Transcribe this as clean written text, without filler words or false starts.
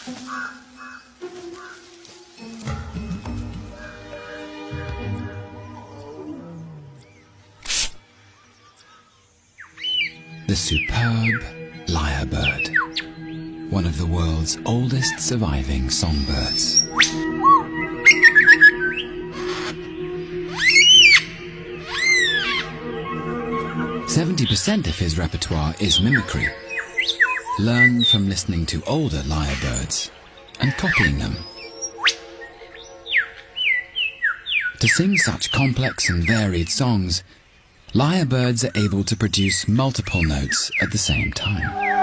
The superb lyre bird, one of the world's oldest surviving songbirds. "70% of his repertoire is mimicry, learned from listening to older lyre birds and copying them. To sing such complex and varied songs, lyre birds are able to produce multiple notes at the same time.